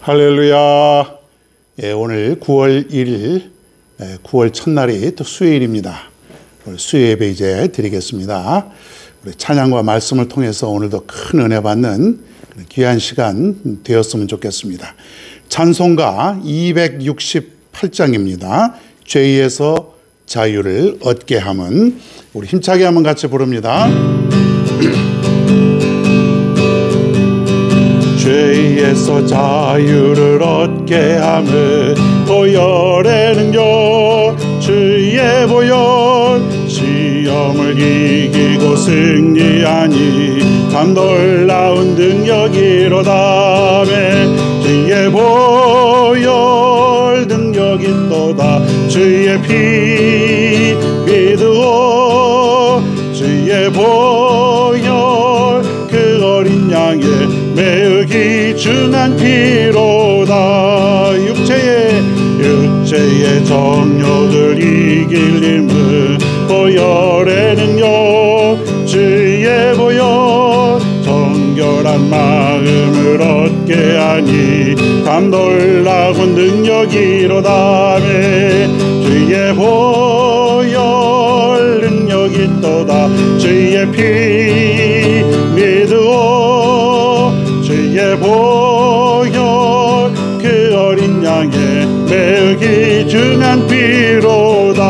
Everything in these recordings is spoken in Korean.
할렐루야. 오늘 9월 1일, 9월 첫날이 또 수요일입니다. 오늘 수요 예배 이제 드리겠습니다. 우리 찬양과 말씀을 통해서 오늘도 큰 은혜 받는 귀한 시간 되었으면 좋겠습니다. 찬송가 268장입니다. 죄에서 자유를 얻게 함은, 우리 힘차게 한번 같이 부릅니다. 죄에서 자유를 얻게 함은 보혈의 능력, 주의 보혈, 시험을 이기고 승리하니 참 놀라운 능력이로다매 주의 보혈 능력이 또다. 주의 피 믿으오. 주의 보혈 그 어린 양의 매우 귀중한 피로다. 육체의 정욕을 이길 힘은 보혈의 능력, 주의 보혈, 정결한 마음을 얻게 하니 참 놀라운 능력이로다매 주의 보혈 능력이 또다. 주의 피 믿으오. 주의 보혈 그 어린 양의 매우 귀중한 피로다.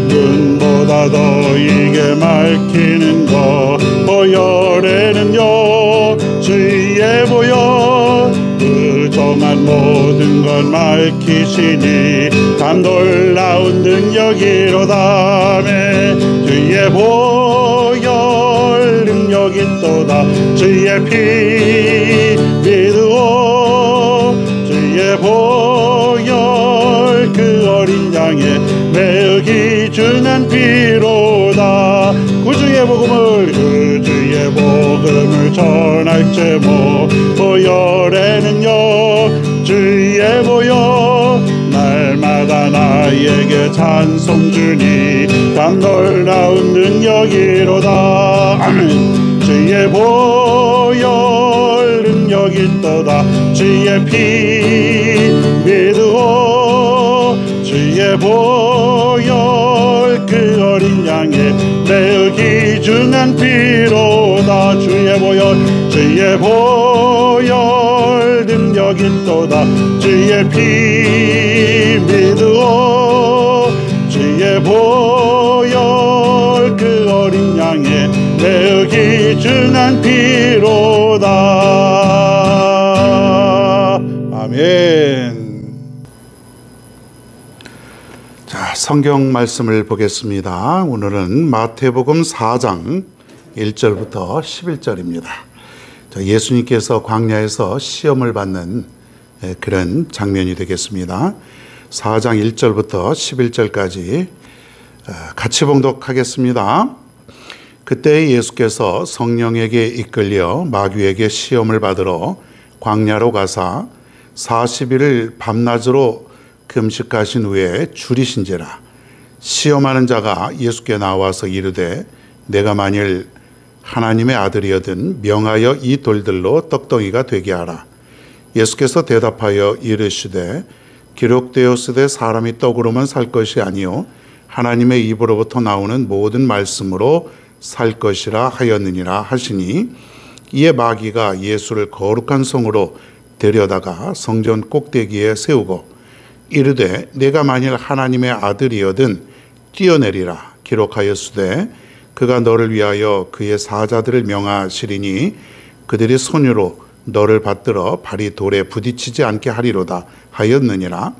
눈보다 더 이게 맑히는 것 보혈의 능력, 주의 보혈 부정한 모든 것 밝히시니 참 놀라운 능력이로다매 주의 보혈 능력이 또다. 주의 피 믿으오. 주의 보혈 그 어린 양의 매우 귀중한 피로다. 구주의 복음을 전할 제목 보혈의 능력, 주의 보혈 날마다 나에게 찬송 주니 참 놀라운 능력이로다. 아멘. 주의 보혈 능력이 또다. 주의 피 믿으오. 주의 보혈 그 어린 양의 매우 귀중한 피로다. 주의 보혈 능력이 또다. 주의 피 믿으오. 주의 보혈 그 어린 양의 매우 귀중한 피로다. 아멘. 자, 성경 말씀을 보겠습니다. 오늘은 마태복음 4장 1절부터 11절입니다. 예수님께서 광야에서 시험을 받는 그런 장면이 되겠습니다. 4장 1절부터 11절까지 같이 봉독하겠습니다. 그때 예수께서 성령에게 이끌려 마귀에게 시험을 받으러 광야로 가사 40일을 밤낮으로 금식하신 후에 줄이신지라. 시험하는 자가 예수께 나와서 이르되 내가 만일 하나님의 아들이거든 명하여 이 돌들로 떡덩이가 되게 하라. 예수께서 대답하여 이르시되 기록되었으되 사람이 떡으로만 살 것이 아니요 하나님의 입으로부터 나오는 모든 말씀으로 살 것이라 하였느니라 하시니, 이에 마귀가 예수를 거룩한 성으로 데려다가 성전 꼭대기에 세우고 이르되 내가 만일 하나님의 아들이거든 뛰어내리라. 기록하였으되 그가 너를 위하여 그의 사자들을 명하시리니 그들이 손으로 너를 받들어 발이 돌에 부딪히지 않게 하리로다 하였느니라.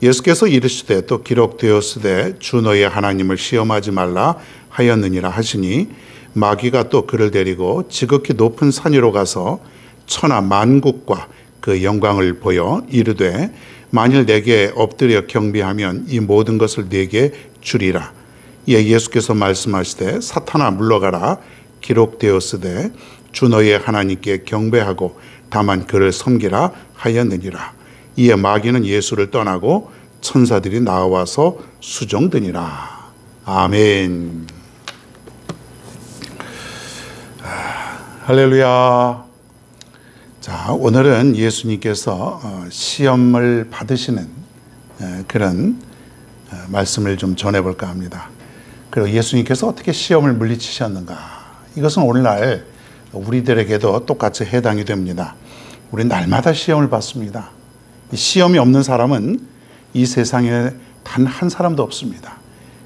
예수께서 이르시되 또 기록되었으되 주 너의 하나님을 시험하지 말라 하였느니라 하시니, 마귀가 또 그를 데리고 지극히 높은 산 위로 가서 천하 만국과 그 영광을 보여 이르되 만일 내게 엎드려 경배하면 이 모든 것을 내게 주리라. 이에 예수께서 말씀하시되 사탄아 물러가라. 기록되었으되 주 너의 하나님께 경배하고 다만 그를 섬기라 하였느니라. 이에 마귀는 예수를 떠나고 천사들이 나와서 수종드니라. 아멘. 할렐루야. 자, 오늘은 예수님께서 시험을 받으시는 그런 말씀을 좀 전해볼까 합니다. 그리고 예수님께서 어떻게 시험을 물리치셨는가, 이것은 오늘날 우리들에게도 똑같이 해당이 됩니다. 우리 날마다 시험을 받습니다. 이 시험이 없는 사람은 이 세상에 단 한 사람도 없습니다.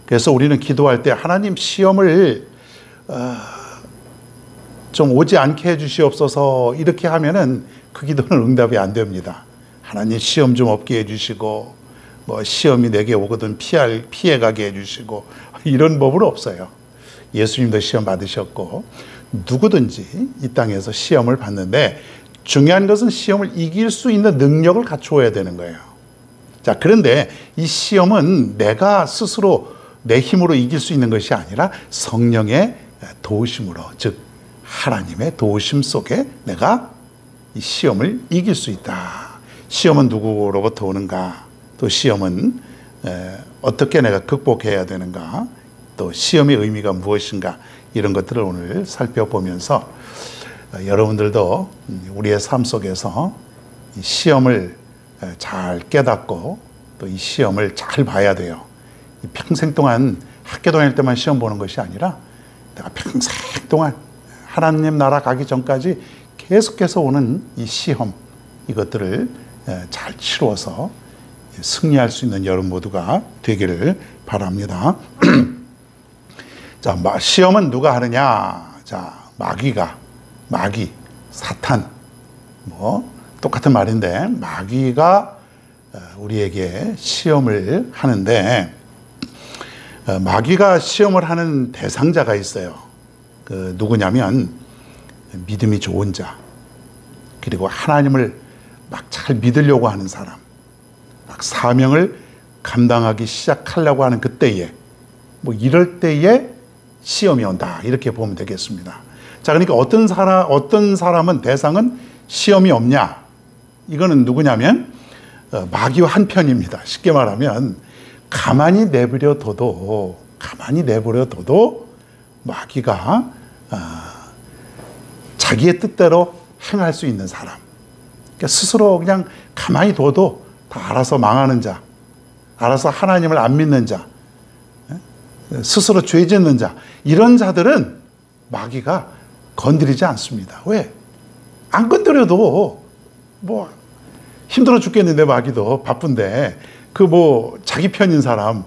그래서 우리는 기도할 때 하나님 시험을 좀 오지 않게 해주시옵소서 이렇게 하면은 그 기도는 응답이 안 됩니다. 하나님 시험 좀 없게 해주시고, 뭐 시험이 내게 오거든 피해가게 해주시고, 이런 법은 없어요. 예수님도 시험 받으셨고 누구든지 이 땅에서 시험을 받는데, 중요한 것은 시험을 이길 수 있는 능력을 갖추어야 되는 거예요. 자, 그런데 이 시험은 내가 스스로 내 힘으로 이길 수 있는 것이 아니라 성령의 도우심으로, 즉 하나님의 도우심 속에 내가 이 시험을 이길 수 있다. 시험은 누구로부터 오는가? 또 시험은 어떻게 내가 극복해야 되는가? 또 시험의 의미가 무엇인가? 이런 것들을 오늘 살펴보면서 여러분들도 우리의 삶 속에서 이 시험을 잘 깨닫고 또 이 시험을 잘 봐야 돼요. 평생 동안 학교 다닐 때만 시험 보는 것이 아니라 내가 평생 동안 하나님 나라 가기 전까지 계속해서 오는 이 시험, 이것들을 잘 치루어서 승리할 수 있는 여러분 모두가 되기를 바랍니다. 자, 시험은 누가 하느냐? 자, 마귀, 사탄, 뭐 똑같은 말인데 마귀가 우리에게 시험을 하는데, 마귀가 시험을 하는 대상자가 있어요. 누구냐면 믿음이 좋은 자, 그리고 하나님을 막 잘 믿으려고 하는 사람, 막 사명을 감당하기 시작하려고 하는 그때에, 뭐 이럴 때에 시험이 온다, 이렇게 보면 되겠습니다. 자, 그러니까 어떤 사람은 대상은 시험이 없냐? 이거는 누구냐면 마귀와 한편입니다. 쉽게 말하면 가만히 내버려 둬도 마귀가 자기의 뜻대로 행할 수 있는 사람, 그러니까 스스로 그냥 가만히 둬도 다 알아서 망하는 자, 알아서 하나님을 안 믿는 자, 스스로 죄 짓는 자, 이런 자들은 마귀가 건드리지 않습니다. 왜? 안 건드려도 뭐 힘들어 죽겠는데, 마귀도 바쁜데 자기 편인 사람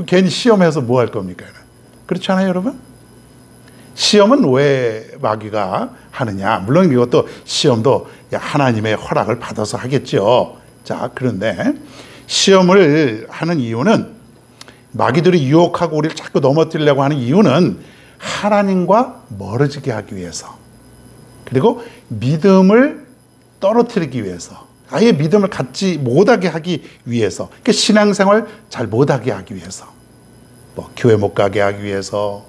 괜히 시험해서 뭐 할 겁니까? 그렇지 않아요, 여러분? 시험은 왜 마귀가 하느냐? 물론 이것도 시험도 하나님의 허락을 받아서 하겠죠. 자, 그런데 시험을 하는 이유는, 마귀들이 유혹하고 우리를 자꾸 넘어뜨리려고 하는 이유는 하나님과 멀어지게 하기 위해서, 그리고 믿음을 떨어뜨리기 위해서, 아예 믿음을 갖지 못하게 하기 위해서, 그러니까 신앙생활 잘 못하게 하기 위해서, 뭐 교회 못 가게 하기 위해서,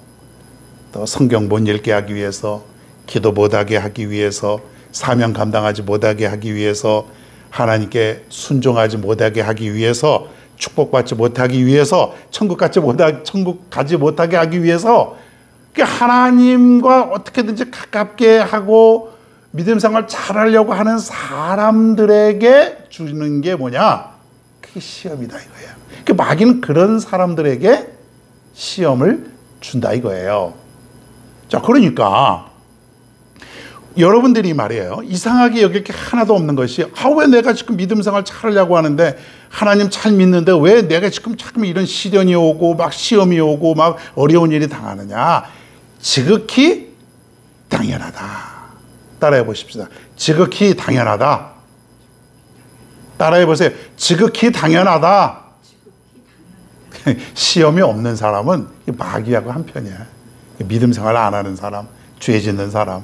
또 성경 못 읽게 하기 위해서, 기도 못하게 하기 위해서, 사명 감당하지 못하게 하기 위해서, 하나님께 순종하지 못하게 하기 위해서, 축복받지 못하기 위해서, 천국 가지 못하게 하기 위해서, 하나님과 어떻게든지 가깝게 하고 믿음 생활 잘하려고 하는 사람들에게 주는 게 뭐냐? 그게 시험이다 이거예요. 그러니까 마귀는 그런 사람들에게 시험을 준다 이거예요. 자, 그러니까 여러분들이 말이에요, 이상하게 여길 게 하나도 없는 것이, 왜 내가 지금 믿음 생활 잘하려고 하는데, 하나님 잘 믿는데 왜 내가 지금 자꾸 이런 시련이 오고 막 시험이 오고 막 어려운 일이 당하느냐? 지극히 당연하다. 따라해 보십시다. 지극히 당연하다. 따라해 보세요. 지극히 당연하다. 시험이 없는 사람은 마귀하고 한편이야. 믿음 생활 안 하는 사람, 죄 짓는 사람,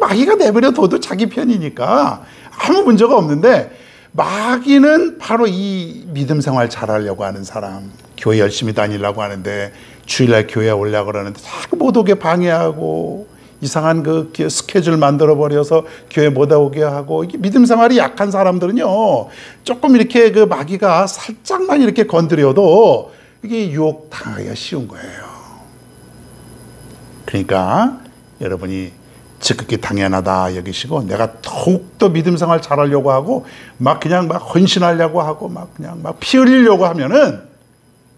마귀가 내버려 둬도 자기 편이니까 아무 문제가 없는데, 마귀는 바로 이 믿음 생활 잘하려고 하는 사람, 교회 열심히 다니려고 하는데 주일날 교회에 오려고 그러는데 자꾸 못 오게 방해하고, 이상한 그 스케줄 만들어 버려서 교회 못 오게 하고, 이게 믿음 생활이 약한 사람들은요, 조금 이렇게 그 마귀가 살짝만 이렇게 건드려도 이게 유혹 당하기가 쉬운 거예요. 그러니까 여러분이 지극히 당연하다 여기시고, 내가 더욱더 믿음 생활 잘하려고 하고 막 그냥 막 헌신하려고 하고 막 그냥 막 피 흘리려고 하면은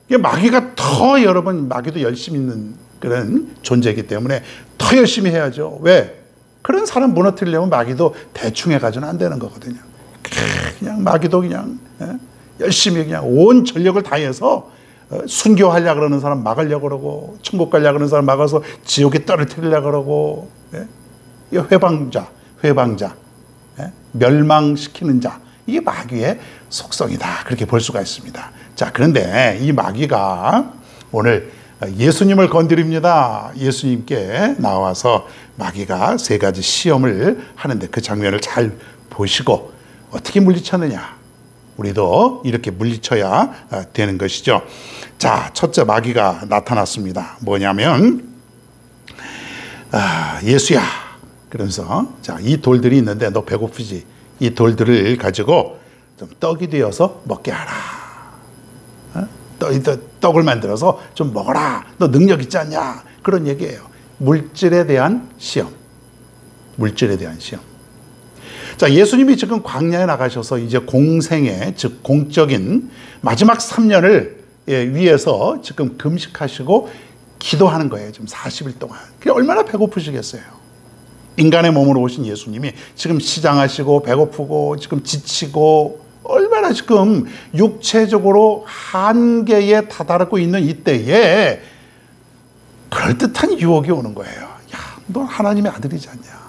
이게 마귀가 더, 여러분, 마귀도 열심히 있는 그런 존재이기 때문에 더 열심히 해야죠. 왜? 그런 사람 무너뜨리려면 마귀도 대충 해가지고는 안 되는 거거든요. 그냥 마귀도 그냥 열심히 그냥 온 전력을 다해서 순교하려고 그러는 사람 막으려고 그러고, 천국 가려고 그러는 사람 막아서 지옥에 떨어뜨리려고 그러고, 이 회방자, 멸망시키는 자, 이게 마귀의 속성이다, 그렇게 볼 수가 있습니다. 자, 그런데 이 마귀가 오늘 예수님을 건드립니다. 예수님께 나와서 마귀가 세 가지 시험을 하는데 그 장면을 잘 보시고 어떻게 물리쳤느냐, 우리도 이렇게 물리쳐야 되는 것이죠. 자, 첫째, 마귀가 나타났습니다. 뭐냐면, 예수야, 그러면서, 자, 이 돌들이 있는데 너 배고프지? 이 돌들을 가지고 좀 떡이 되어서 먹게 하라. 떡을 만들어서 좀 먹어라. 너 능력 있지 않냐? 그런 얘기예요. 물질에 대한 시험. 물질에 대한 시험. 자, 예수님이 지금 광야에 나가셔서 이제 공생애, 즉 공적인 마지막 3년을 위해서 지금 금식하시고 기도하는 거예요. 지금 40일 동안. 그게 얼마나 배고프시겠어요. 인간의 몸으로 오신 예수님이 지금 시장하시고 배고프고 지금 지치고 얼마나 지금 육체적으로 한계에 다다르고 있는 이때에 그럴듯한 유혹이 오는 거예요. 야, 너 하나님의 아들이지 않냐?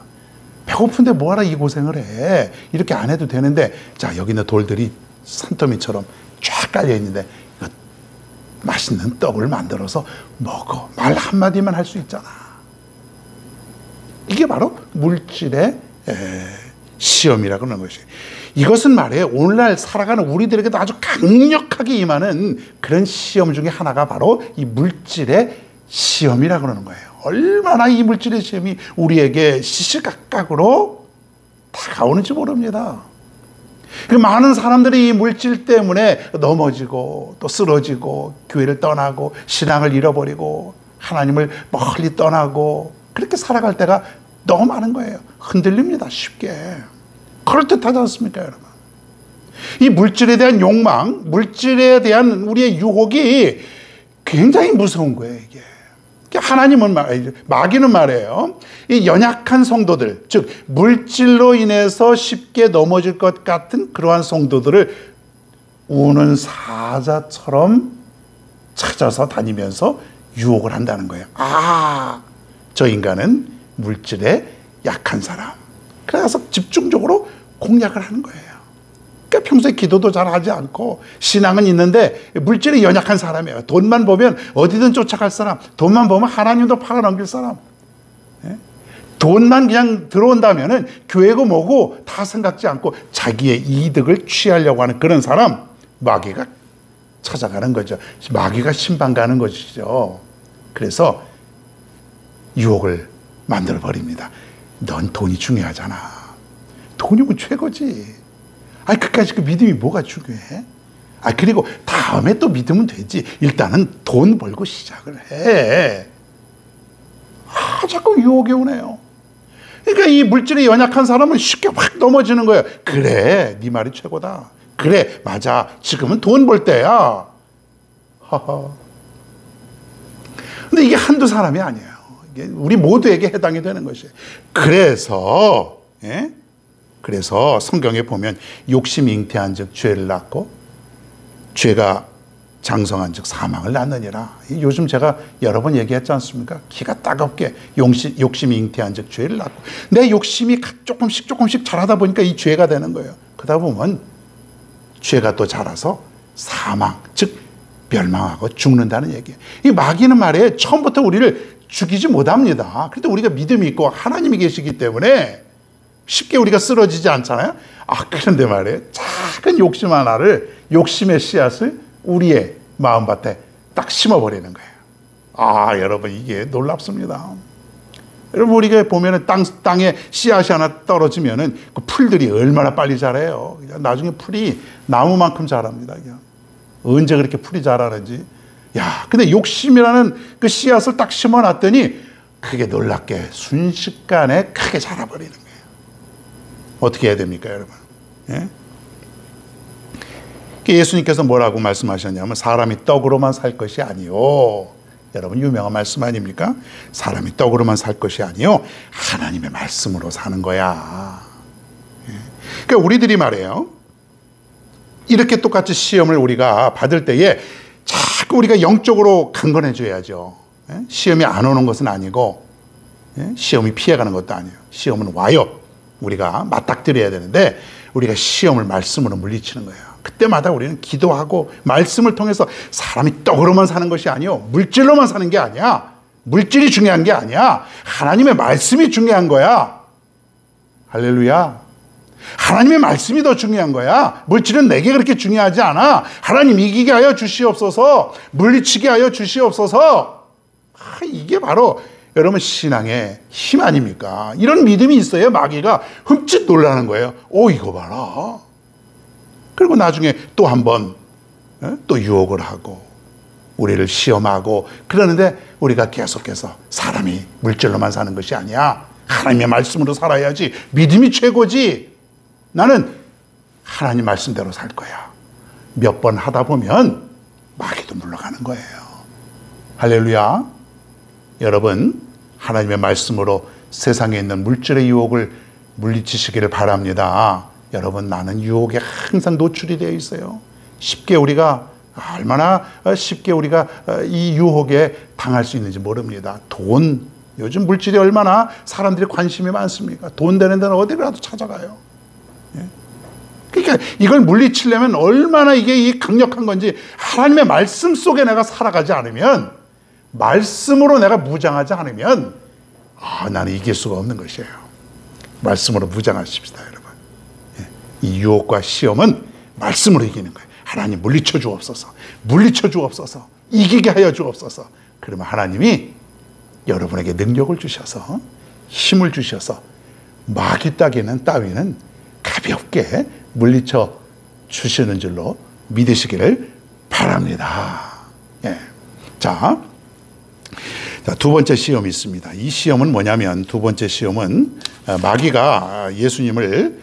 배고픈데 뭐하라 이 고생을 해? 이렇게 안 해도 되는데, 자, 여기 있는 돌들이 산더미처럼 쫙 깔려 있는데 이거 맛있는 떡을 만들어서 먹어. 말 한마디만 할 수 있잖아. 이게 바로 물질의 시험이라고 하는 것이에요. 이것은 말이에요, 오늘날 살아가는 우리들에게도 아주 강력하게 임하는 그런 시험 중에 하나가 바로 이 물질의 시험이라고 하는 거예요. 얼마나 이 물질의 시험이 우리에게 시시각각으로 다가오는지 모릅니다. 많은 사람들이 이 물질 때문에 넘어지고 또 쓰러지고 교회를 떠나고 신앙을 잃어버리고 하나님을 멀리 떠나고 그렇게 살아갈 때가 너무 많은 거예요. 흔들립니다, 쉽게. 그럴듯하지 않습니까, 여러분? 이 물질에 대한 욕망, 물질에 대한 우리의 유혹이 굉장히 무서운 거예요, 이게. 하나님은 마귀는 말이에요, 이 연약한 성도들, 즉 물질로 인해서 쉽게 넘어질 것 같은 그러한 성도들을 우는 사자처럼 찾아서 다니면서 유혹을 한다는 거예요. 아, 저 인간은 물질에 약한 사람. 그래서 집중적으로 공략을 하는 거예요. 그러니까 평소에 기도도 잘 하지 않고 신앙은 있는데 물질에 연약한 사람이에요. 돈만 보면 어디든 쫓아갈 사람, 돈만 보면 하나님도 팔아넘길 사람. 돈만 그냥 들어온다면은 교회고 뭐고 다 생각지 않고 자기의 이득을 취하려고 하는 그런 사람, 마귀가 찾아가는 거죠. 마귀가 신방 가는 것이죠. 그래서 유혹을 만들어 버립니다. 넌 돈이 중요하잖아. 돈이면 최고지. 아니, 그까짓 그 믿음이 뭐가 중요해? 아, 그리고 다음에 또 믿으면 되지. 일단은 돈 벌고 시작을 해. 아, 자꾸 유혹이 오네요. 그러니까 이 물질에 연약한 사람은 쉽게 확 넘어지는 거예요. 그래, 네 말이 최고다. 그래, 맞아. 지금은 돈 벌 때야. 하하. 근데 이게 한두 사람이 아니에요. 이게 우리 모두에게 해당이 되는 것이에요. 그래서 성경에 보면 욕심이 잉태한 즉 죄를 낳고 죄가 장성한 즉 사망을 낳느니라. 요즘 제가 여러 번 얘기했지 않습니까? 기가 따갑게 욕심이 잉태한 즉 죄를 낳고, 내 욕심이 조금씩 자라다 보니까 이 죄가 되는 거예요. 그러다 보면 죄가 또 자라서 사망, 즉 멸망하고 죽는다는 얘기예요. 이 마귀는 말이에요, 처음부터 우리를 죽이지 못합니다. 그런데 우리가 믿음이 있고 하나님이 계시기 때문에 쉽게 우리가 쓰러지지 않잖아요. 아, 그런데 말이에요, 작은 욕심 하나를, 욕심의 씨앗을 우리의 마음밭에 딱 심어버리는 거예요. 아, 여러분, 이게 놀랍습니다. 여러분, 우리가 보면은 땅에 씨앗이 하나 떨어지면은 그 풀들이 얼마나 빨리 자라요. 나중에 풀이 나무만큼 자랍니다. 언제 그렇게 풀이 자라는지. 야, 근데 욕심이라는 그 씨앗을 딱 심어놨더니 크게 놀랍게 순식간에 크게 자라버리는 거예요. 어떻게 해야 됩니까, 여러분? 예? 예수님께서 뭐라고 말씀하셨냐면 사람이 떡으로만 살 것이 아니요. 여러분 유명한 말씀 아닙니까? 사람이 떡으로만 살 것이 아니요. 하나님의 말씀으로 사는 거야. 예. 그러니까 우리들이 말이에요. 이렇게 똑같이 시험을 우리가 받을 때에 자꾸 우리가 영적으로 강건해 줘야죠. 예? 시험이 안 오는 것은 아니고 예? 시험이 피해가는 것도 아니에요. 시험은 와요. 우리가 맞닥뜨려야 되는데 우리가 시험을 말씀으로 물리치는 거예요. 그때마다 우리는 기도하고 말씀을 통해서 사람이 떡으로만 사는 것이 아니요. 물질로만 사는 게 아니야. 물질이 중요한 게 아니야. 하나님의 말씀이 중요한 거야. 할렐루야. 하나님의 말씀이 더 중요한 거야. 물질은 내게 그렇게 중요하지 않아. 하나님 이기게 하여 주시옵소서. 물리치게 하여 주시옵소서. 이게 바로 여러분 신앙의 힘 아닙니까? 이런 믿음이 있어야 마귀가 흠칫 놀라는 거예요. 이거 봐라. 그리고 나중에 또 한 번 또 유혹을 하고 우리를 시험하고 그러는데 우리가 계속해서 사람이 물질로만 사는 것이 아니야. 하나님의 말씀으로 살아야지. 믿음이 최고지. 나는 하나님 말씀대로 살 거야. 몇 번 하다 보면 마귀도 물러가는 거예요. 할렐루야. 여러분 하나님의 말씀으로 세상에 있는 물질의 유혹을 물리치시기를 바랍니다. 여러분 나는 유혹에 항상 노출이 되어 있어요. 쉽게 우리가 얼마나 쉽게 우리가 이 유혹에 당할 수 있는지 모릅니다. 돈, 요즘 물질이 얼마나 사람들이 관심이 많습니까? 돈 되는 데는 어디라도 찾아가요. 그러니까 이걸 물리치려면 얼마나 이게 강력한 건지 하나님의 말씀 속에 내가 살아가지 않으면, 말씀으로 내가 무장하지 않으면 나는 이길 수가 없는 것이에요. 말씀으로 무장하십시다, 여러분. 이 유혹과 시험은 말씀으로 이기는 거예요. 하나님 물리쳐 주옵소서. 물리쳐 주옵소서. 이기게 하여 주옵소서. 그러면 하나님이 여러분에게 능력을 주셔서 힘을 주셔서 마귀 따위는 가볍게 물리쳐 주시는 줄로 믿으시기를 바랍니다. 예. 자, 두 번째 시험이 있습니다. 이 시험은 뭐냐면, 두 번째 시험은 마귀가 예수님을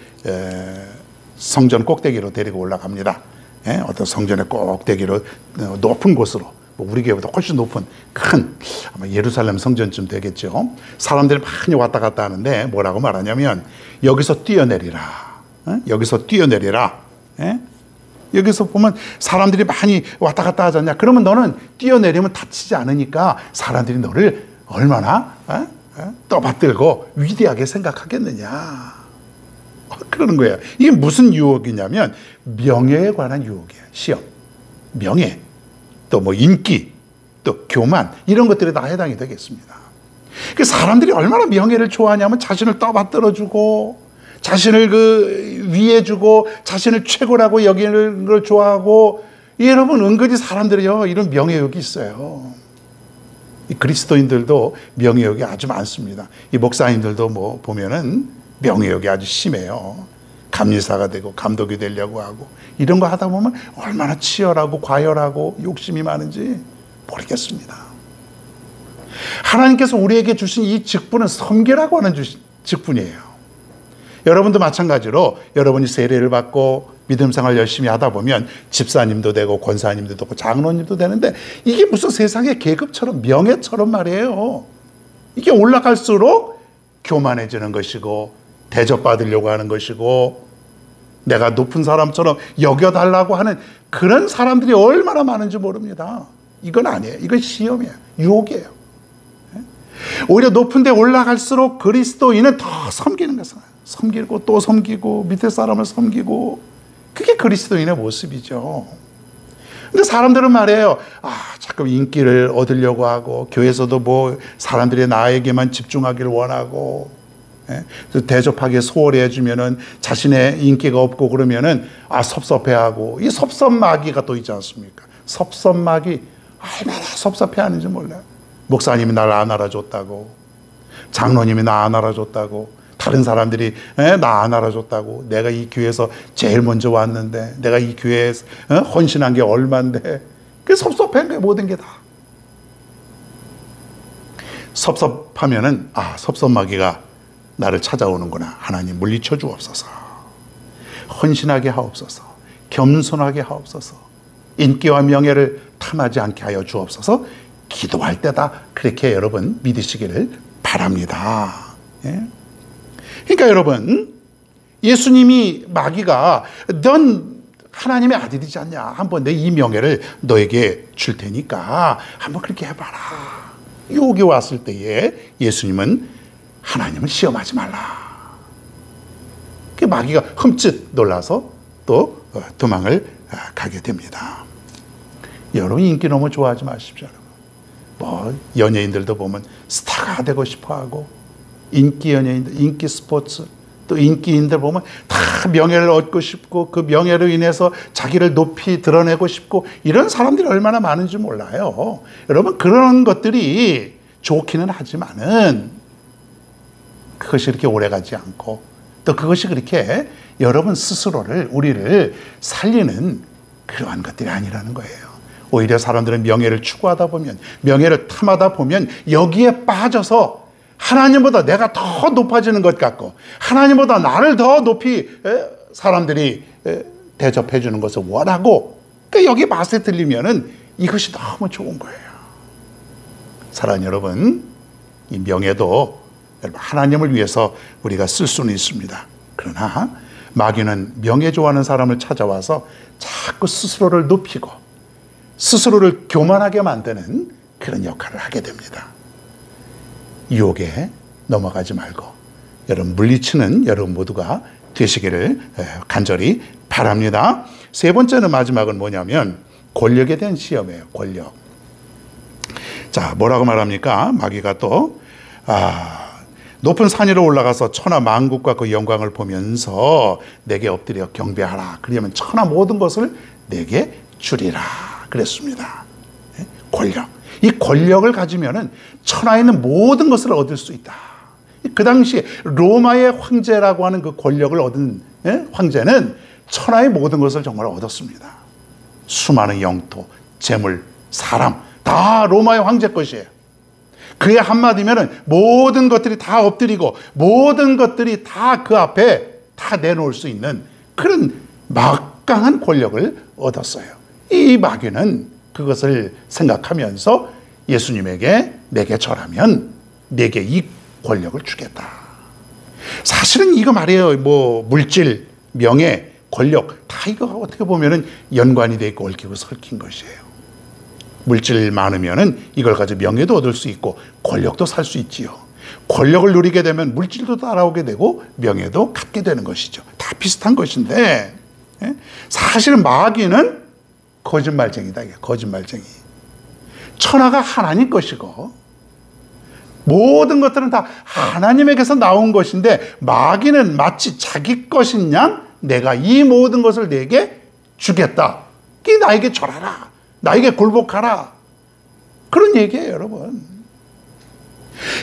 성전 꼭대기로 데리고 올라갑니다. 어떤 성전의 꼭대기로, 높은 곳으로, 우리 교회보다 훨씬 높은 큰 아마 예루살렘 성전쯤 되겠죠. 사람들이 많이 왔다 갔다 하는데 뭐라고 말하냐면, 여기서 뛰어내리라. 여기서 뛰어내리라. 여기서 보면 사람들이 많이 왔다 갔다 하잖냐. 그러면 너는 뛰어내리면 다치지 않으니까 사람들이 너를 얼마나 떠받들고 위대하게 생각하겠느냐. 그러는 거예요. 이게 무슨 유혹이냐면 명예에 관한 유혹이에요. 시험, 명예, 또 뭐 인기, 또 교만, 이런 것들에 다 해당이 되겠습니다. 그 사람들이 얼마나 명예를 좋아하냐면 자신을 떠받들어주고 자신을 위해주고 자신을 최고라고 여기는 걸 좋아하고. 여러분 은근히 사람들이요 이런 명예욕이 있어요. 이 그리스도인들도 명예욕이 아주 많습니다. 이 목사님들도 뭐 보면은 명예욕이 아주 심해요. 감리사가 되고 감독이 되려고 하고 이런 거 하다 보면 얼마나 치열하고 과열하고 욕심이 많은지 모르겠습니다. 하나님께서 우리에게 주신 이 직분은 섬기라고 하는 직분이에요. 여러분도 마찬가지로 여러분이 세례를 받고 믿음 생활 열심히 하다 보면 집사님도 되고 권사님도 되고 장로님도 되는데, 이게 무슨 세상의 계급처럼 명예처럼 말이에요. 이게 올라갈수록 교만해지는 것이고 대접받으려고 하는 것이고 내가 높은 사람처럼 여겨달라고 하는 그런 사람들이 얼마나 많은지 모릅니다. 이건 아니에요. 이건 시험이에요. 유혹이에요. 오히려 높은 데 올라갈수록 그리스도인은 더 섬기는 것은, 섬기고 또 섬기고 밑에 사람을 섬기고, 그게 그리스도인의 모습이죠. 근데 사람들은 말이에요, 자꾸 인기를 얻으려고 하고 교회에서도 뭐 사람들이 나에게만 집중하기를 원하고, 대접하게 소홀히 해주면은 자신의 인기가 없고 그러면은 섭섭해하고, 이 섭섭마귀가 또 있지 않습니까? 섭섭마귀 얼마나 섭섭해하는지 몰라요. 목사님이 날 안 알아줬다고, 장로님이 나 안 알아줬다고, 다른 사람들이 나 안 알아줬다고, 내가 이 교회에서 제일 먼저 왔는데, 내가 이 교회에 헌신한 게 얼만데, 그게 섭섭한 거예요. 모든 게 다 섭섭하면은 섭섭마귀가 나를 찾아오는구나. 하나님 물리쳐 주옵소서. 헌신하게 하옵소서. 겸손하게 하옵소서. 인기와 명예를 탐하지 않게 하여 주옵소서. 기도할 때다. 그렇게 여러분 믿으시기를 바랍니다. 예? 그러니까 여러분, 예수님이 마귀가 넌 하나님의 아들이지 않냐. 한번 내 이 명예를 너에게 줄 테니까 한번 그렇게 해봐라. 유혹이 왔을 때에 예수님은 하나님을 시험하지 말라. 그 마귀가 흠칫 놀라서 또 도망을 가게 됩니다. 여러분 인기 너무 좋아하지 마십시오. 뭐 연예인들도 보면 스타가 되고 싶어하고, 인기 연예인들, 인기 스포츠, 또 인기인들 보면 다 명예를 얻고 싶고 그 명예로 인해서 자기를 높이 드러내고 싶고 이런 사람들이 얼마나 많은지 몰라요. 여러분 그런 것들이 좋기는 하지만은 그것이 그렇게 오래가지 않고 또 그것이 그렇게 여러분 스스로를 우리를 살리는 그러한 것들이 아니라는 거예요. 오히려 사람들은 명예를 추구하다 보면, 명예를 탐하다 보면 여기에 빠져서 하나님보다 내가 더 높아지는 것 같고 하나님보다 나를 더 높이 사람들이 대접해 주는 것을 원하고, 그러니까 여기 맛에 들리면은 이것이 너무 좋은 거예요. 사랑하는 여러분, 이 명예도 여러분 하나님을 위해서 우리가 쓸 수는 있습니다. 그러나 마귀는 명예 좋아하는 사람을 찾아와서 자꾸 스스로를 높이고 스스로를 교만하게 만드는 그런 역할을 하게 됩니다. 유혹에 넘어가지 말고 여러분 물리치는 여러분 모두가 되시기를 간절히 바랍니다. 세 번째는, 마지막은 뭐냐면 권력에 대한 시험이에요. 권력. 자, 뭐라고 말합니까? 마귀가 또 높은 산 위로 올라가서 천하 만국과 그 영광을 보면서 내게 엎드려 경배하라. 그러면 천하 모든 것을 내게 주리라 그랬습니다. 권력. 이 권력을 가지면은 천하에 있는 모든 것을 얻을 수 있다. 그 당시 로마의 황제라고 하는 그 권력을 얻은 황제는 천하의 모든 것을 정말 얻었습니다. 수많은 영토, 재물, 사람 다 로마의 황제 것이에요. 그의 한마디면은 모든 것들이 다 엎드리고 모든 것들이 다 그 앞에 다 내놓을 수 있는 그런 막강한 권력을 얻었어요. 이 마귀는 그것을 생각하면서 예수님에게 내게 절하면 내게 이 권력을 주겠다. 사실은 이거 말이에요. 뭐 물질, 명예, 권력 다 이거 어떻게 보면은 연관이 돼 있고 얽히고 설킨 것이에요. 물질 많으면은 이걸 가지고 명예도 얻을 수 있고 권력도 살 수 있지요. 권력을 누리게 되면 물질도 따라오게 되고 명예도 갖게 되는 것이죠. 다 비슷한 것인데 사실은 마귀는 거짓말쟁이다. 이게 거짓말쟁이. 천하가 하나님 것이고 모든 것들은 다 하나님에게서 나온 것인데 마귀는 마치 자기 것인 양 내가 이 모든 것을 내게 주겠다. 나에게 절하라. 나에게 굴복하라. 그런 얘기예요, 여러분.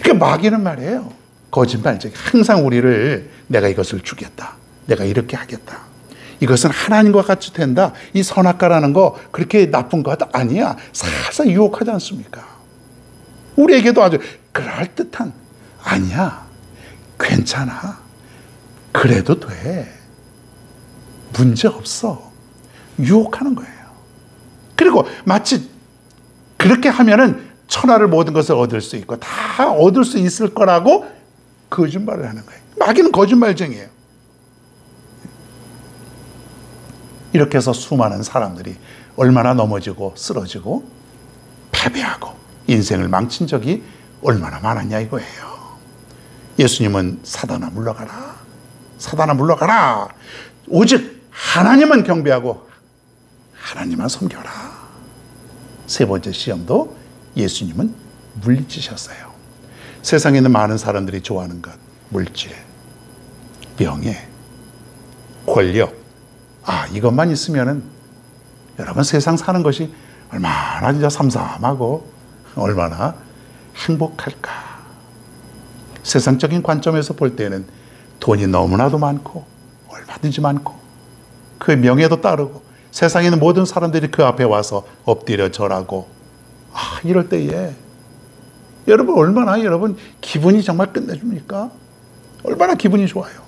그러니까 마귀는 말이에요. 거짓말쟁이. 항상 우리를 내가 이것을 주겠다. 내가 이렇게 하겠다. 이것은 하나님과 같이 된다. 이 선악과라는 거 그렇게 나쁜 것 아니야. 살살 유혹하지 않습니까? 우리에게도 아주 그럴듯한, 아니야, 괜찮아, 그래도 돼, 문제 없어, 유혹하는 거예요. 그리고 마치 그렇게 하면은 천하를 모든 것을 얻을 수 있고 다 얻을 수 있을 거라고 거짓말을 하는 거예요. 마귀는 거짓말쟁이에요. 이렇게 해서 수많은 사람들이 얼마나 넘어지고 쓰러지고 패배하고 인생을 망친 적이 얼마나 많았냐 이거예요. 예수님은 사단아 물러가라. 사단아 물러가라. 오직 하나님만 경배하고 하나님만 섬겨라. 세 번째 시험도 예수님은 물리치셨어요. 세상에 있는 많은 사람들이 좋아하는 것, 물질, 명예, 권력, 이것만 있으면은 여러분 세상 사는 것이 얼마나 진짜 삼삼하고 얼마나 행복할까. 세상적인 관점에서 볼 때는 돈이 너무나도 많고 얼마든지 많고 그 명예도 따르고 세상에 있는 모든 사람들이 그 앞에 와서 엎드려 절하고 이럴 때에 여러분 얼마나 여러분 기분이 정말 끝내줍니까? 얼마나 기분이 좋아요.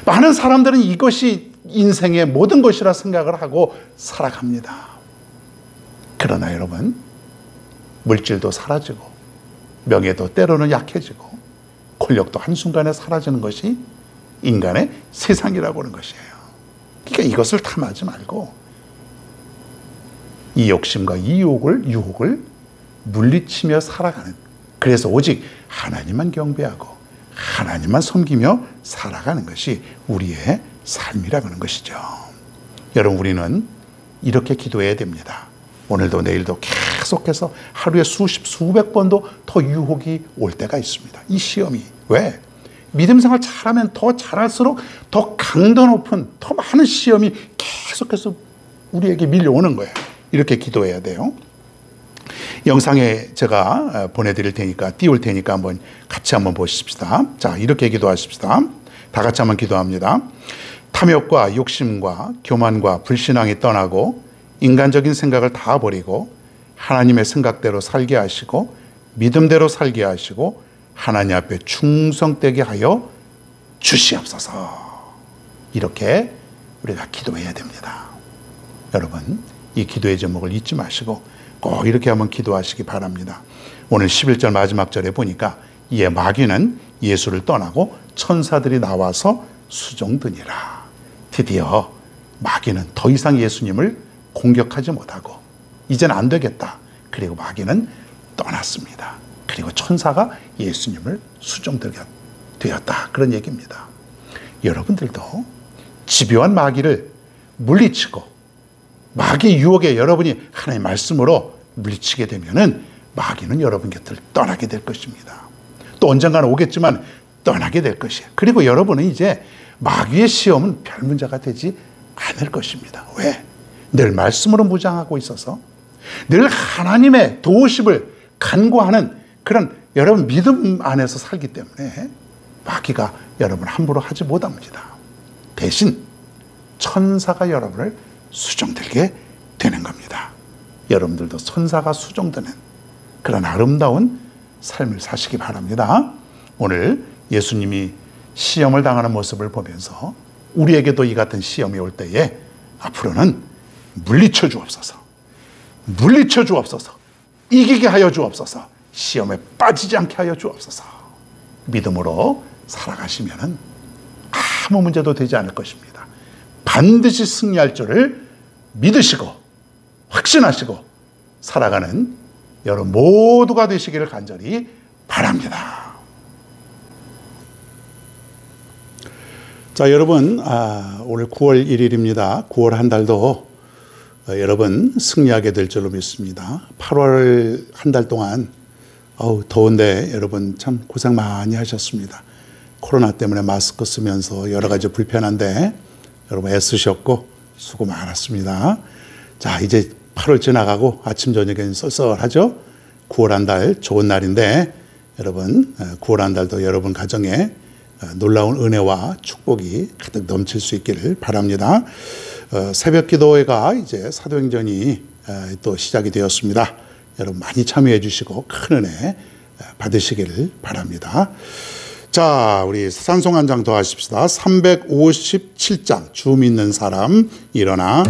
많은 사람들은 이것이 인생의 모든 것이라 생각을 하고 살아갑니다. 그러나 여러분, 물질도 사라지고 명예도 때로는 약해지고 권력도 한순간에 사라지는 것이 인간의 세상이라고 하는 것이에요. 그러니까 이것을 탐하지 말고 이 욕심과 이 유혹을 물리치며 살아가는, 그래서 오직 하나님만 경배하고 하나님만 섬기며 살아가는 것이 우리의 삶이라고 하는 것이죠. 여러분, 우리는 이렇게 기도해야 됩니다. 오늘도 내일도 계속해서 하루에 수백 번도 더 유혹이 올 때가 있습니다. 이 시험이. 왜? 믿음 생활 잘하면 더 잘할수록 더 강도 높은 더 많은 시험이 계속해서 우리에게 밀려오는 거예요. 이렇게 기도해야 돼요. 영상에 제가 보내드릴 테니까, 띄울 테니까 같이 한번 보십시다. 자, 이렇게 기도하십시다. 다 같이 한번 기도합니다. 탐욕과 욕심과 교만과 불신앙이 떠나고 인간적인 생각을 다 버리고 하나님의 생각대로 살게 하시고 믿음대로 살게 하시고 하나님 앞에 충성되게 하여 주시옵소서. 이렇게 우리가 기도해야 됩니다. 여러분, 이 기도의 제목을 잊지 마시고 꼭 이렇게 한번 기도하시기 바랍니다. 오늘 11절 마지막 절에 보니까 이에 마귀는 예수를 떠나고 천사들이 나와서 수종드니라. 드디어 마귀는 더 이상 예수님을 공격하지 못하고 이제는 안 되겠다. 그리고 마귀는 떠났습니다. 그리고 천사가 예수님을 수종들게 되었다. 그런 얘기입니다. 여러분들도 집요한 마귀를 물리치고 마귀의 유혹에 여러분이 하나님의 말씀으로 물리치게 되면은 마귀는 여러분 곁을 떠나게 될 것입니다. 또 언젠가는 오겠지만 떠나게 될 것이에요. 그리고 여러분은 이제 마귀의 시험은 별 문제가 되지 않을 것입니다. 왜? 늘 말씀으로 무장하고 있어서 늘 하나님의 도우심을 간구하는 그런 여러분 믿음 안에서 살기 때문에 마귀가 여러분 함부로 하지 못합니다. 대신 천사가 여러분을 수종들게 되는 겁니다. 여러분들도 천사가 수종드는 그런 아름다운 삶을 사시기 바랍니다. 오늘 예수님이 시험을 당하는 모습을 보면서 우리에게도 이 같은 시험이 올 때에 앞으로는 물리쳐 주옵소서, 물리쳐 주옵소서, 이기게 하여 주옵소서, 시험에 빠지지 않게 하여 주옵소서. 믿음으로 살아가시면은 아무 문제도 되지 않을 것입니다. 반드시 승리할 줄을 믿으시고 확신하시고 살아가는 여러분 모두가 되시기를 간절히 바랍니다. 자, 여러분, 오늘 9월 1일입니다. 9월 한 달도 여러분 승리하게 될 줄로 믿습니다. 8월 한 달 동안 더운데 여러분 참 고생 많이 하셨습니다. 코로나 때문에 마스크 쓰면서 여러 가지 불편한데 여러분 애쓰셨고 수고 많았습니다. 자, 이제 8월 지나가고 아침 저녁에는 쏠쏠하죠. 9월 한 달 좋은 날인데 여러분 9월 한 달도 여러분 가정에 놀라운 은혜와 축복이 가득 넘칠 수 있기를 바랍니다. 새벽 기도회가 이제 사도행전이 또 시작이 되었습니다. 여러분 많이 참여해 주시고 큰 은혜 받으시기를 바랍니다. 자, 우리 찬송 한 장 더 하십시다. 357장 주 믿는 사람 일어나.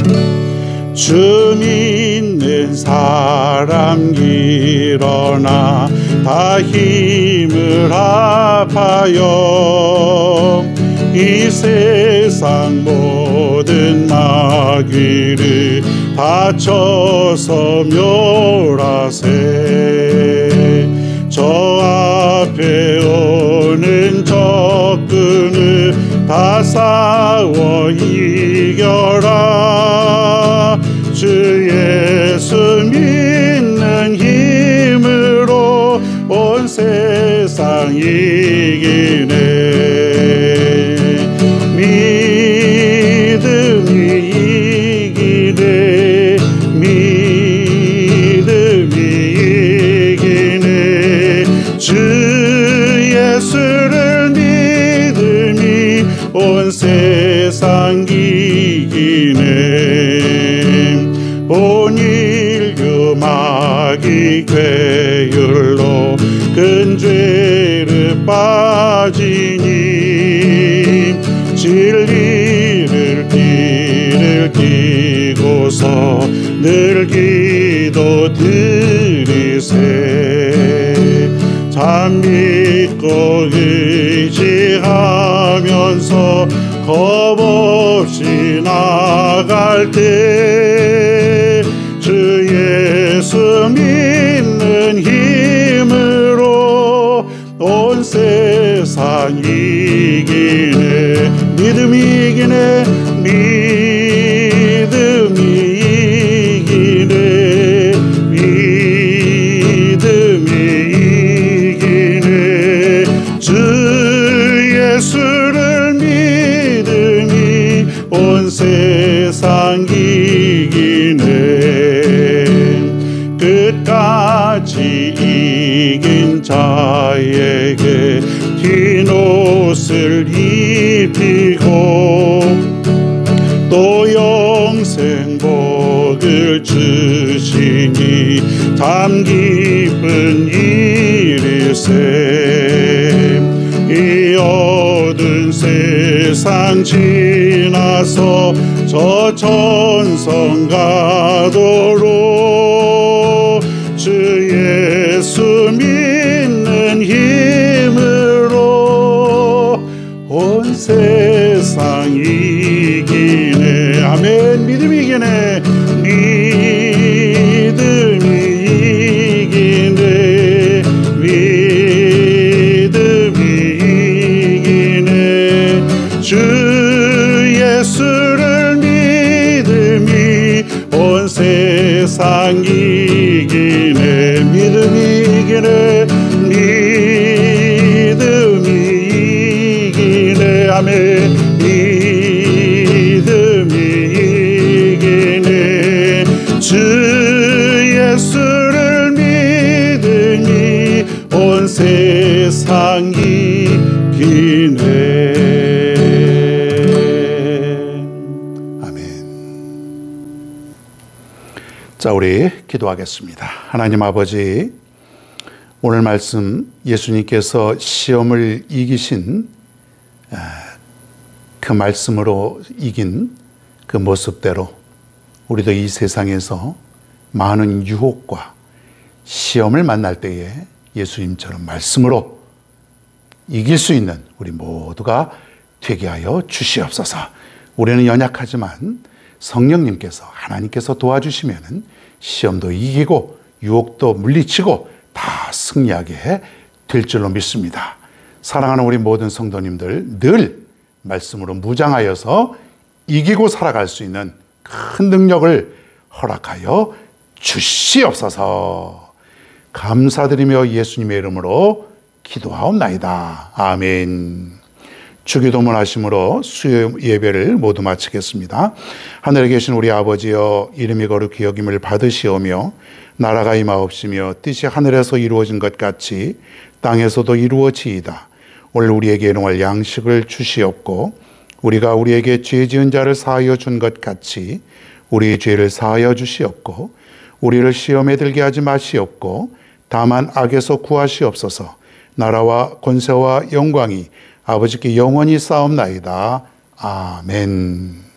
주 믿는 사람 일어나 다 힘을 합하여 이 세상 모든 마귀를 다쳐서 멸하세. 저 앞에 오는 적군을 다 싸워 이겨라. 주 예수 믿는 힘으로 온 세상 이기네. 믿음이 이기네. 믿음이 이기네. 주 예수를 믿음이 온 세상 이기네. 온 인류 마귀 괴율로 큰 죄를 빠지니 진리를 길을 띠고서 늘 기도 드리세. 참 믿고 의지하면서 겁없이 나갈 때 주 예수 믿는 힘으로 온 세상 이기네. 믿음이 이기네. 믿음이 이기네. 믿음이 이기네. 주 예수를 믿음이 온 세상 이기네. 끝까지 이긴 자에게 흰 옷을 입히고 또 영생 복을 주시니 참 기쁜 일일세. 이 어두운 세상 지나서 저 천성 가도록 주 예수 믿는 힘으로 온 세상 이기네. 아멘. 믿음이 이기네. 믿음이 이기네. 믿음이 이기네. 주 예수를 믿음이 온 세상 이기네. 믿음이 이기네. 믿음이 이기네. 아멘. 믿음이 이기네. 주 예수를 믿으니 온 세상 이기네. 자, 우리 기도하겠습니다. 하나님 아버지, 오늘 말씀 예수님께서 시험을 이기신 그 말씀으로 이긴 그 모습대로 우리도 이 세상에서 많은 유혹과 시험을 만날 때에 예수님처럼 말씀으로 이길 수 있는 우리 모두가 되게 하여 주시옵소서. 우리는 연약하지만 성령님께서, 하나님께서 도와주시면 시험도 이기고 유혹도 물리치고 다 승리하게 될 줄로 믿습니다. 사랑하는 우리 모든 성도님들, 늘 말씀으로 무장하여서 이기고 살아갈 수 있는 큰 능력을 허락하여 주시옵소서. 감사드리며 예수님의 이름으로 기도하옵나이다. 아멘. 주기도문 하심으로 수요 예배를 모두 마치겠습니다. 하늘에 계신 우리 아버지여, 이름이 거룩히 여김을 받으시오며 나라가 임하옵시며 뜻이 하늘에서 이루어진 것 같이 땅에서도 이루어지이다. 오늘 우리에게 일용할 양식을 주시옵고 우리가 우리에게 죄 지은 자를 사하여 준 것 같이 우리의 죄를 사하여 주시옵고 우리를 시험에 들게 하지 마시옵고 다만 악에서 구하시옵소서. 나라와 권세와 영광이 아버지께 영원히 싸움나이다. 아멘.